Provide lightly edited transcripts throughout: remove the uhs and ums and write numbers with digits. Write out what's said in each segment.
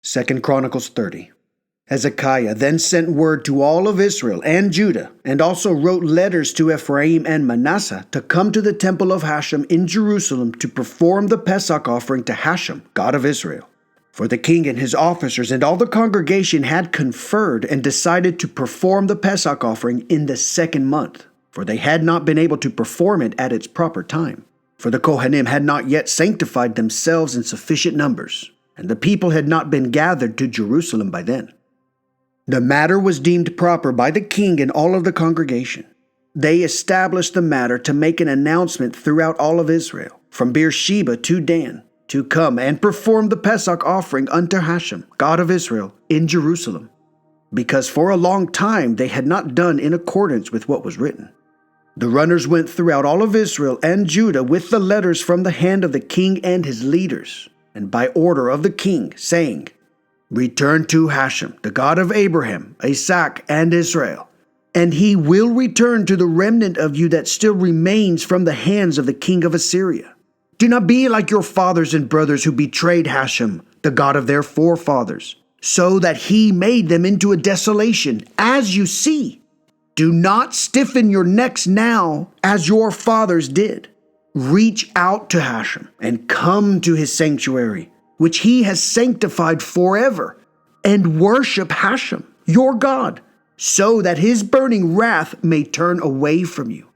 2 Chronicles 30. Hezekiah then sent word to all of Israel and Judah, and also wrote letters to Ephraim and Manasseh to come to the temple of Hashem in Jerusalem to perform the Pesach offering to Hashem, God of Israel. For the king and his officers and all the congregation had conferred and decided to perform the Pesach offering in the second month, for they had not been able to perform it at its proper time. For the Kohanim had not yet sanctified themselves in sufficient numbers, and the people had not been gathered to Jerusalem by then. The matter was deemed proper by the king and all of the congregation. They established the matter to make an announcement throughout all of Israel, from Beersheba to Dan, to come and perform the Pesach offering unto Hashem, God of Israel, in Jerusalem, because for a long time they had not done in accordance with what was written. The runners went throughout all of Israel and Judah with the letters from the hand of the king and his leaders, and by order of the king, saying, Return to Hashem, the God of Abraham, Isaac, and Israel, and he will return to the remnant of you that still remains from the hands of the king of Assyria. Do not be like your fathers and brothers who betrayed Hashem, the God of their forefathers, so that he made them into a desolation, as you see. Do not stiffen your necks now, as your fathers did. Reach out to Hashem and come to his sanctuary, which he has sanctified forever, and worship Hashem, your God, so that his burning wrath may turn away from you.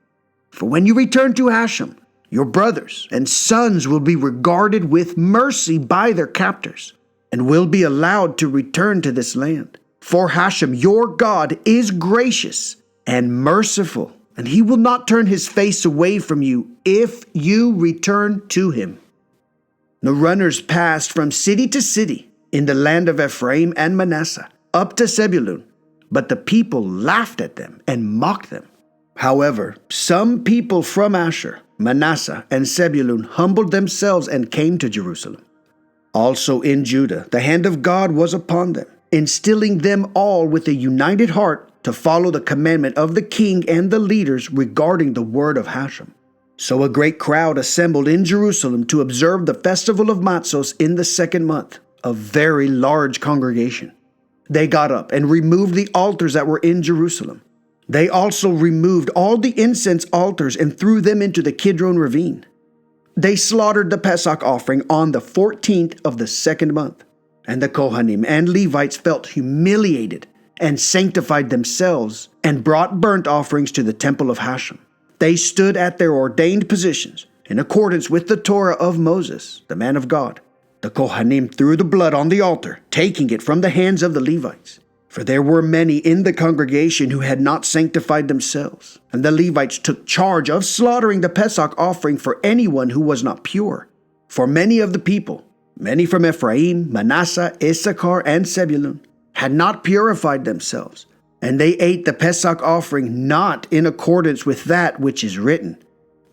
For when you return to Hashem, your brothers and sons will be regarded with mercy by their captors, and will be allowed to return to this land. For Hashem, your God, is gracious and merciful, and he will not turn his face away from you if you return to him. The runners passed from city to city in the land of Ephraim and Manasseh, up to Zebulun, but the people laughed at them and mocked them. However, some people from Asher, Manasseh, and Zebulun humbled themselves and came to Jerusalem. Also in Judah, the hand of God was upon them, instilling them all with a united heart to follow the commandment of the king and the leaders regarding the word of Hashem. So a great crowd assembled in Jerusalem to observe the festival of Matzos in the second month, a very large congregation. They got up and removed the altars that were in Jerusalem. They also removed all the incense altars and threw them into the Kidron ravine. They slaughtered the Pesach offering on the 14th of the second month, and the Kohanim and Levites felt humiliated and sanctified themselves and brought burnt offerings to the temple of Hashem. They stood at their ordained positions in accordance with the Torah of Moses, the man of God. The Kohanim threw the blood on the altar, taking it from the hands of the Levites. For there were many in the congregation who had not sanctified themselves, and the Levites took charge of slaughtering the Pesach offering for anyone who was not pure. For many of the people, many from Ephraim, Manasseh, Issachar, and Zebulun, had not purified themselves, and they ate the Pesach offering not in accordance with that which is written.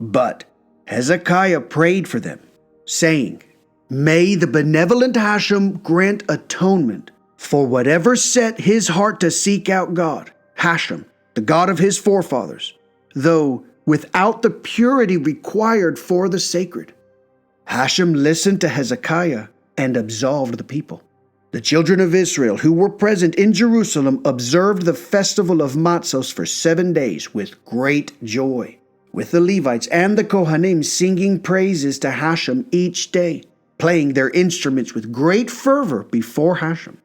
But Hezekiah prayed for them, saying, May the benevolent Hashem grant atonement for whatever set his heart to seek out God, Hashem, the God of his forefathers, though without the purity required for the sacred. Hashem listened to Hezekiah and absolved the people. The children of Israel who were present in Jerusalem observed the festival of Matzos for 7 days with great joy, with the Levites and the Kohanim singing praises to Hashem each day, playing their instruments with great fervor before Hashem.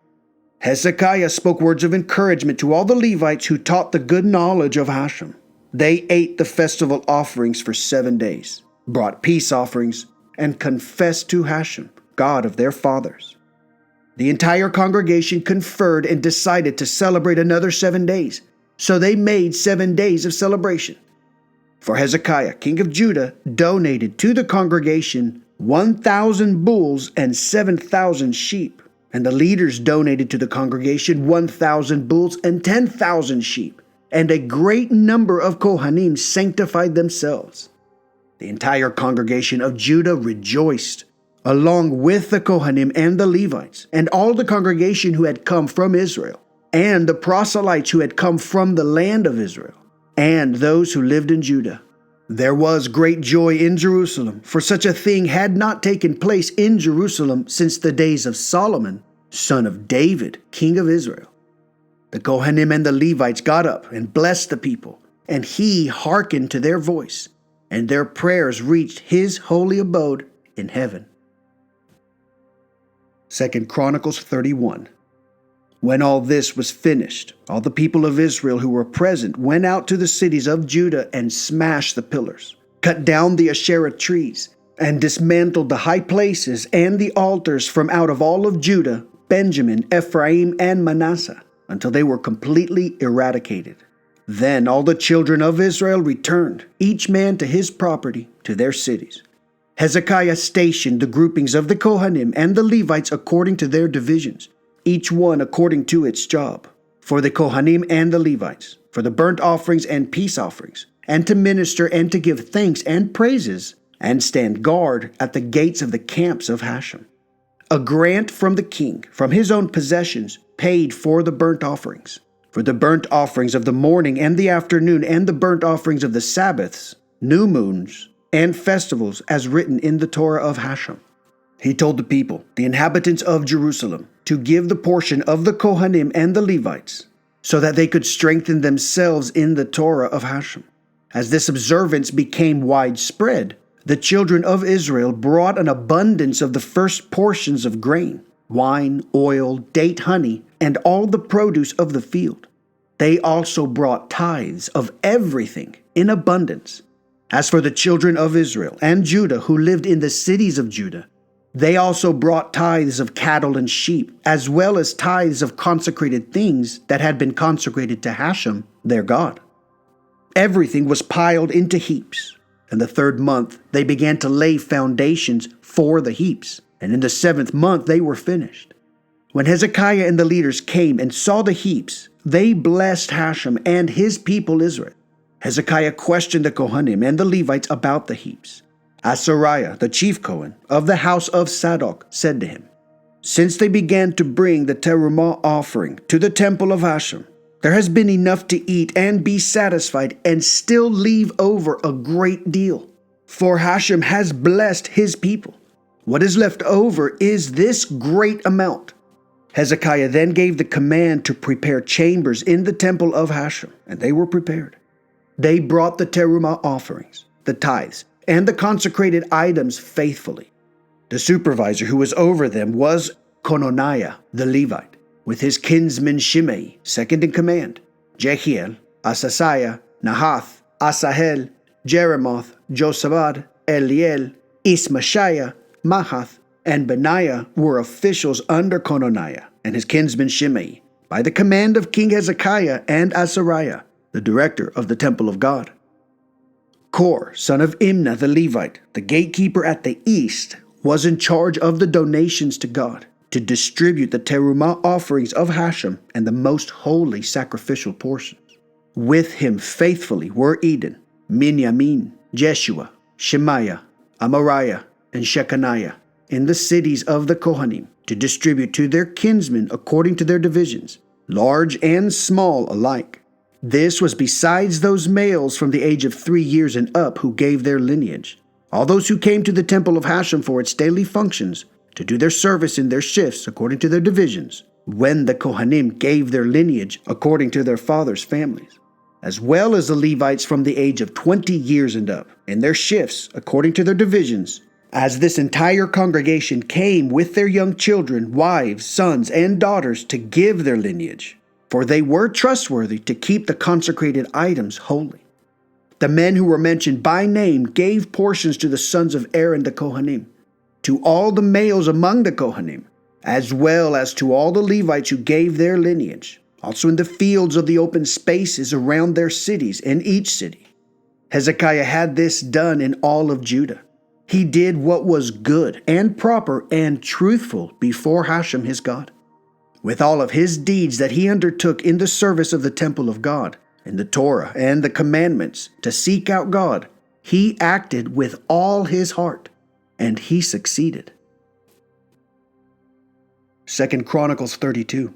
Hezekiah spoke words of encouragement to all the Levites who taught the good knowledge of Hashem. They ate the festival offerings for 7 days, brought peace offerings, and confessed to Hashem, God of their fathers. The entire congregation conferred and decided to celebrate another 7 days, so they made 7 days of celebration. For Hezekiah, king of Judah, donated to the congregation 1,000 bulls and 7,000 sheep, and the leaders donated to the congregation 1,000 bulls and 10,000 sheep, and a great number of Kohanim sanctified themselves. The entire congregation of Judah rejoiced, along with the Kohanim and the Levites, and all the congregation who had come from Israel, and the proselytes who had come from the land of Israel, and those who lived in Judah. There was great joy in Jerusalem, for such a thing had not taken place in Jerusalem since the days of Solomon, son of David, king of Israel. The Kohanim and the Levites got up and blessed the people, and he hearkened to their voice, and their prayers reached his holy abode in heaven. 2 Chronicles 31. When all this was finished, all the people of Israel who were present went out to the cities of Judah and smashed the pillars, cut down the Asherah trees, and dismantled the high places and the altars from out of all of Judah, Benjamin, Ephraim, and Manasseh, until they were completely eradicated. Then all the children of Israel returned, each man to his property, to their cities. Hezekiah stationed the groupings of the Kohanim and the Levites according to their divisions, each one according to its job, for the Kohanim and the Levites, for the burnt offerings and peace offerings, and to minister and to give thanks and praises, and stand guard at the gates of the camps of Hashem. A grant from the king, from his own possessions, paid for the burnt offerings, for the burnt offerings of the morning and the afternoon, and the burnt offerings of the Sabbaths, new moons, and festivals, as written in the Torah of Hashem. He told the people, the inhabitants of Jerusalem, to give the portion of the Kohanim and the Levites, so that they could strengthen themselves in the Torah of Hashem. As this observance became widespread, the children of Israel brought an abundance of the first portions of grain, wine, oil, date honey, and all the produce of the field. They also brought tithes of everything in abundance. As for the children of Israel and Judah who lived in the cities of Judah, they also brought tithes of cattle and sheep, as well as tithes of consecrated things that had been consecrated to Hashem, their God. Everything was piled into heaps. In the 3rd month, they began to lay foundations for the heaps, and in the 7th month they were finished. When Hezekiah and the leaders came and saw the heaps, they blessed Hashem and his people Israel. Hezekiah questioned the Kohanim and the Levites about the heaps. Azariah, the chief Kohen of the house of Zadok, said to him, "Since they began to bring the terumah offering to the temple of Hashem, there has been enough to eat and be satisfied and still leave over a great deal. For Hashem has blessed his people. What is left over is this great amount." Hezekiah then gave the command to prepare chambers in the temple of Hashem, and they were prepared. They brought the terumah offerings, the tithes, and the consecrated items faithfully. The supervisor who was over them was Cononiah the Levite, with his kinsman Shimei, second in command, Jehiel, Asasiah, Nahath, Asahel, Jeremoth, Josabad, Eliel, Ismashiah, Mahath, and Benaiah were officials under Cononiah and his kinsman Shimei, by the command of King Hezekiah and Azariah, the director of the temple of God. Kor, son of Imnah the Levite, the gatekeeper at the east, was in charge of the donations to God, to distribute the terumah offerings of Hashem and the most holy sacrificial portions. With him faithfully were Eden, Minyamin, Jeshua, Shemaiah, Amariah, and Shechaniah, in the cities of the Kohanim, to distribute to their kinsmen according to their divisions, large and small alike. This was besides those males from the age of 3 years and up who gave their lineage, all those who came to the temple of Hashem for its daily functions, to do their service in their shifts according to their divisions, when the Kohanim gave their lineage according to their fathers' families, as well as the Levites from the age of 20 years and up, in their shifts according to their divisions, as this entire congregation came with their young children, wives, sons, and daughters to give their lineage, for they were trustworthy to keep the consecrated items holy. The men who were mentioned by name gave portions to the sons of Aaron the Kohanim, to all the males among the Kohanim, as well as to all the Levites who gave their lineage, also in the fields of the open spaces around their cities, in each city. Hezekiah had this done in all of Judah. He did what was good and proper and truthful before Hashem his God. With all of his deeds that he undertook in the service of the temple of God, in the Torah and the commandments, to seek out God, he acted with all his heart, and he succeeded. 2 Chronicles 32.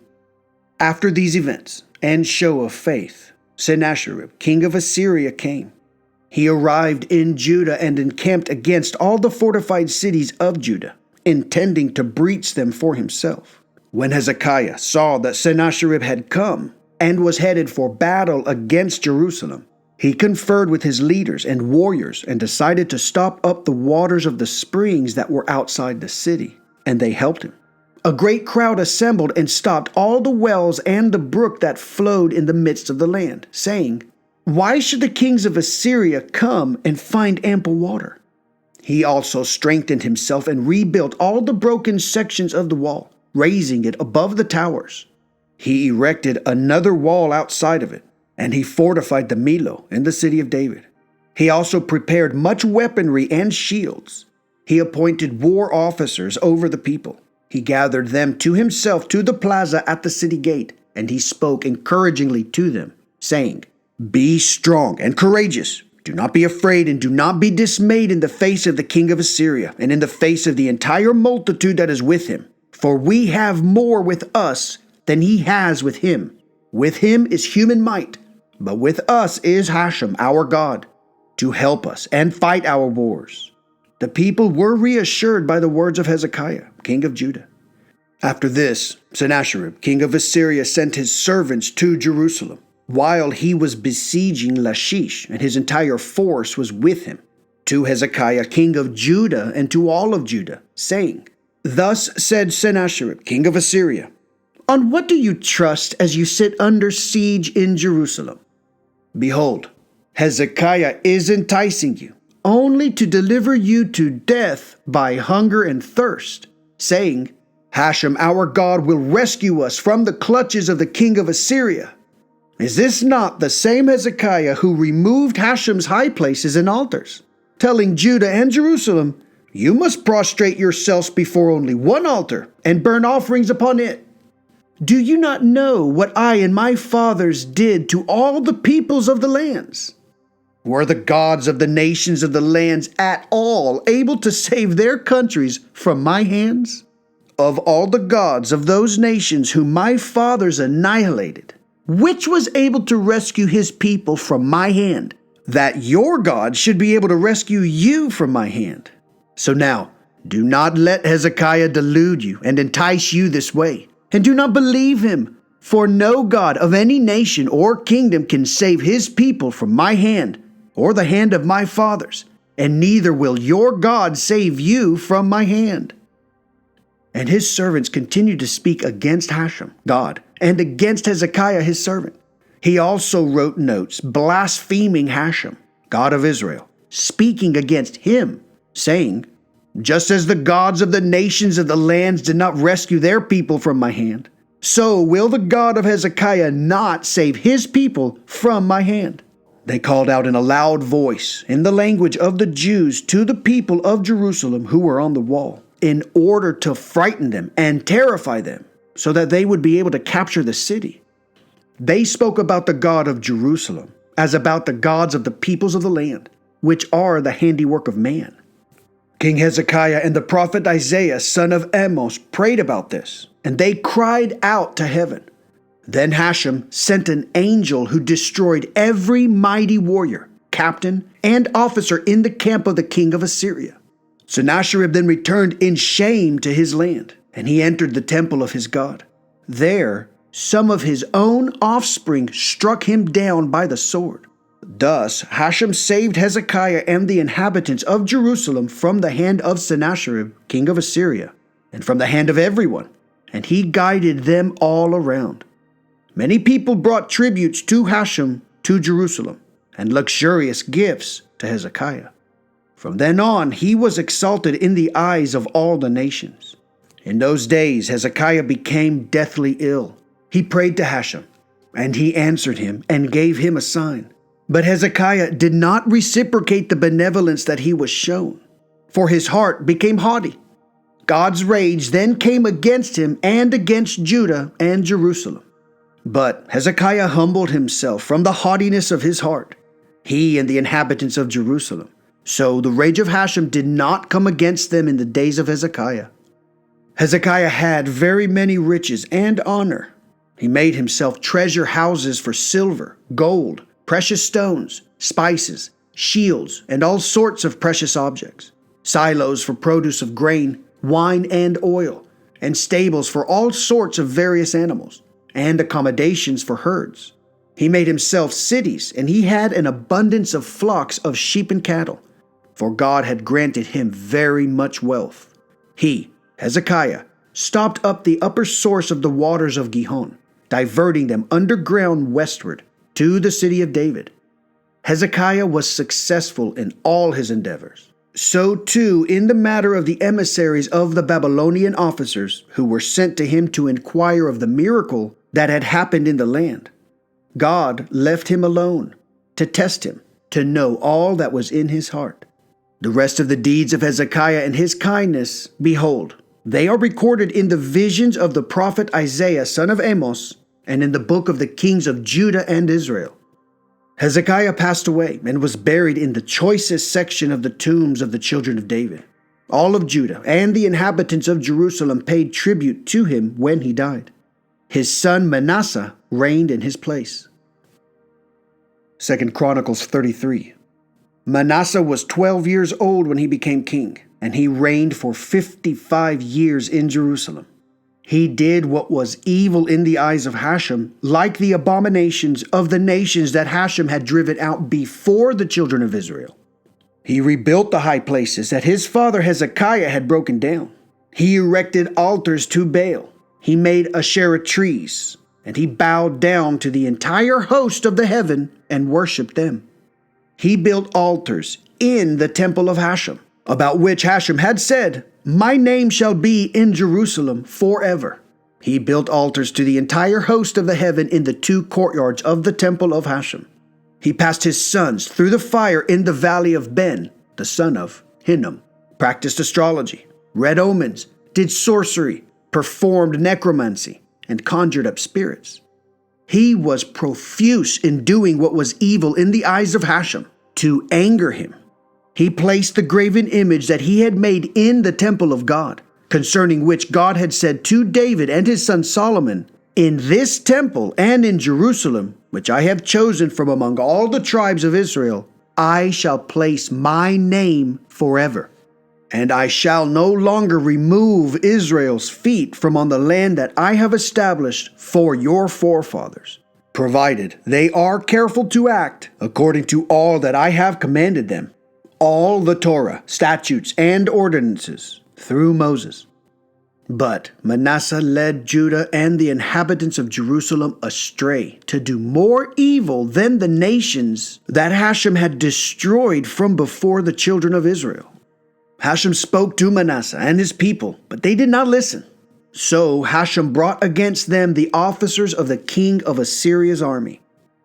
After these events and show of faith, Sennacherib, king of Assyria, came. He arrived in Judah and encamped against all the fortified cities of Judah, intending to breach them for himself. When Hezekiah saw that Sennacherib had come and was headed for battle against Jerusalem, he conferred with his leaders and warriors and decided to stop up the waters of the springs that were outside the city, and they helped him. A great crowd assembled and stopped all the wells and the brook that flowed in the midst of the land, saying, "Why should the kings of Assyria come and find ample water?" He also strengthened himself and rebuilt all the broken sections of the wall, raising it above the towers. He erected another wall outside of it, and he fortified the Millo in the city of David. He also prepared much weaponry and shields. He appointed war officers over the people. He gathered them to himself to the plaza at the city gate, and he spoke encouragingly to them, saying, "Be strong and courageous. Do not be afraid and do not be dismayed in the face of the king of Assyria and in the face of the entire multitude that is with him. For we have more with us than he has with him. With him is human might, but with us is Hashem, our God, to help us and fight our wars." The people were reassured by the words of Hezekiah, king of Judah. After this, Sennacherib, king of Assyria, sent his servants to Jerusalem, while he was besieging Lachish, and his entire force was with him, to Hezekiah, king of Judah, and to all of Judah, saying, "Thus said Sennacherib, king of Assyria, on what do you trust as you sit under siege in Jerusalem? Behold, Hezekiah is enticing you, only to deliver you to death by hunger and thirst, saying, Hashem our God will rescue us from the clutches of the king of Assyria. Is this not the same Hezekiah who removed Hashem's high places and altars, telling Judah and Jerusalem, you must prostrate yourselves before only one altar and burn offerings upon it? Do you not know what I and my fathers did to all the peoples of the lands? Were the gods of the nations of the lands at all able to save their countries from my hands? Of all the gods of those nations whom my fathers annihilated, which was able to rescue his people from my hand, that your God should be able to rescue you from my hand? So now, do not let Hezekiah delude you and entice you this way, and do not believe him, for no God of any nation or kingdom can save his people from my hand, or the hand of my fathers, and neither will your God save you from my hand. And his servants continued to speak against Hashem, God, and against Hezekiah his servant. He also wrote notes blaspheming Hashem, God of Israel, speaking against him, saying, just as the gods of the nations of the lands did not rescue their people from my hand, so will the God of Hezekiah not save his people from my hand. They called out in a loud voice in the language of the Jews to the people of Jerusalem who were on the wall, in order to frighten them and terrify them, so that they would be able to capture the city. They spoke about the God of Jerusalem as about the gods of the peoples of the land, which are the handiwork of man. King Hezekiah and the prophet Isaiah, son of Amos, prayed about this, and they cried out to heaven. Then Hashem sent an angel who destroyed every mighty warrior, captain, and officer in the camp of the king of Assyria. Sennacherib then returned in shame to his land, and he entered the temple of his God. There, some of his own offspring struck him down by the sword. Thus, Hashem saved Hezekiah and the inhabitants of Jerusalem from the hand of Sennacherib, king of Assyria, and from the hand of everyone, and he guided them all around. Many people brought tributes to Hashem to Jerusalem, and luxurious gifts to Hezekiah. From then on, he was exalted in the eyes of all the nations. In those days, Hezekiah became deathly ill. He prayed to Hashem, and he answered him and gave him a sign. But Hezekiah did not reciprocate the benevolence that he was shown, for his heart became haughty. God's rage then came against him and against Judah and Jerusalem. But Hezekiah humbled himself from the haughtiness of his heart, he and the inhabitants of Jerusalem. So the rage of Hashem did not come against them in the days of Hezekiah. Hezekiah had very many riches and honor. He made himself treasure houses for silver, gold, precious stones, spices, shields, and all sorts of precious objects, silos for produce of grain, wine, and oil, and stables for all sorts of various animals, and accommodations for herds. He made himself cities, and he had an abundance of flocks of sheep and cattle, for God had granted him very much wealth. He, Hezekiah, stopped up the upper source of the waters of Gihon, diverting them underground westward to the city of David. Hezekiah was successful in all his endeavors. So too in the matter of the emissaries of the Babylonian officers who were sent to him to inquire of the miracle that had happened in the land. God left him alone to test him, to know all that was in his heart. The rest of the deeds of Hezekiah and his kindness, behold, they are recorded in the visions of the prophet Isaiah son of Amos, and in the book of the kings of Judah and Israel. Hezekiah passed away and was buried in the choicest section of the tombs of the children of David. All of Judah and the inhabitants of Jerusalem paid tribute to him when he died. His son Manasseh reigned in his place. 2 Chronicles 33. Manasseh was 12 years old when he became king, and he reigned for 55 years in Jerusalem. He did what was evil in the eyes of Hashem, like the abominations of the nations that Hashem had driven out before the children of Israel. He rebuilt the high places that his father Hezekiah had broken down. He erected altars to Baal. He made Asherah trees, and he bowed down to the entire host of the heaven and worshipped them. He built altars in the temple of Hashem, about which Hashem had said, "My name shall be in Jerusalem forever." He built altars to the entire host of the heaven in the 2 courtyards of the temple of Hashem. He passed his sons through the fire in the valley of Ben, the son of Hinnom, practiced astrology, read omens, did sorcery, performed necromancy, and conjured up spirits. He was profuse in doing what was evil in the eyes of Hashem, to anger him. He placed the graven image that he had made in the temple of God, concerning which God had said to David and his son Solomon, "In this temple and in Jerusalem, which I have chosen from among all the tribes of Israel, I shall place my name forever. And I shall no longer remove Israel's feet from on the land that I have established for your forefathers, provided they are careful to act according to all that I have commanded them, all the Torah, statutes, and ordinances through Moses." But Manasseh led Judah and the inhabitants of Jerusalem astray to do more evil than the nations that Hashem had destroyed from before the children of Israel. Hashem spoke to Manasseh and his people, but they did not listen. So Hashem brought against them the officers of the king of Assyria's army,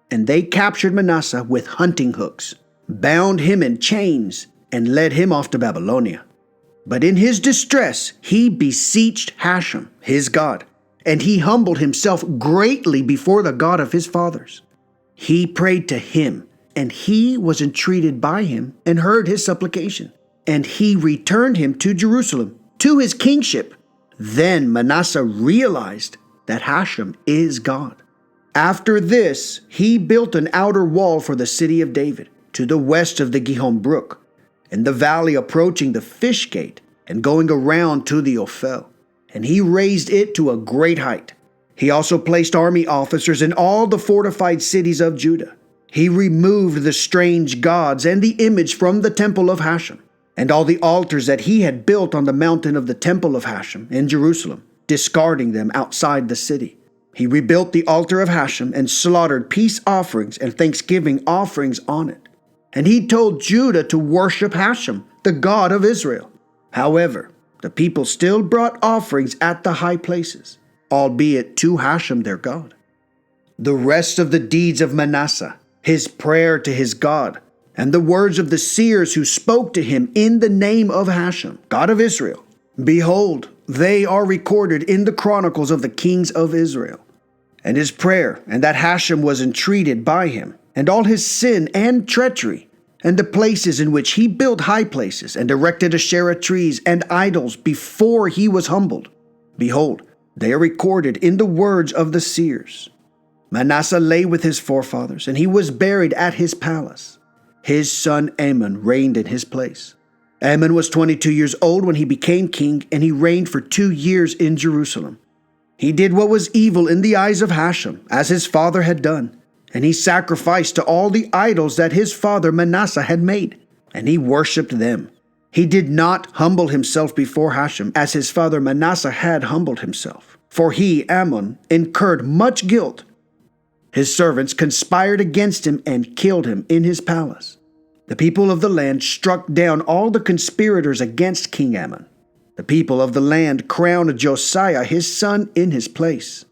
and they captured Manasseh with hunting hooks, bound him in chains, and led him off to Babylonia. But in his distress he beseeched Hashem, his God, and he humbled himself greatly before the God of his fathers. He prayed to him, and he was entreated by him and heard his supplication. And he returned him to Jerusalem, to his kingship. Then Manasseh realized that Hashem is God. After this, he built an outer wall for the city of David, to the west of the Gihon brook, in the valley approaching the fish gate, and going around to the Ophel. And he raised it to a great height. He also placed army officers in all the fortified cities of Judah. He removed the strange gods and the image from the temple of Hashem, and all the altars that he had built on the mountain of the temple of Hashem in Jerusalem, discarding them outside the city. He rebuilt the altar of Hashem and slaughtered peace offerings and thanksgiving offerings on it. And he told Judah to worship Hashem, the God of Israel. However, the people still brought offerings at the high places, albeit to Hashem their God. The rest of the deeds of Manasseh, his prayer to his God, and the words of the seers who spoke to him in the name of Hashem, God of Israel, behold, they are recorded in the Chronicles of the kings of Israel. And his prayer, and that Hashem was entreated by him, and all his sin and treachery, and the places in which he built high places, and erected Asherah trees and idols before he was humbled. Behold, they are recorded in the words of the seers. Manasseh lay with his forefathers, and he was buried at his palace. His son Amon reigned in his place. Amon was 22 years old when he became king, and he reigned for 2 years in Jerusalem. He did what was evil in the eyes of Hashem, as his father had done, and he sacrificed to all the idols that his father Manasseh had made, and he worshipped them. He did not humble himself before Hashem, as his father Manasseh had humbled himself, for he, Amon, incurred much guilt. His servants conspired against him and killed him in his palace. The people of the land struck down all the conspirators against King Amon. The people of the land crowned Josiah his son in his place.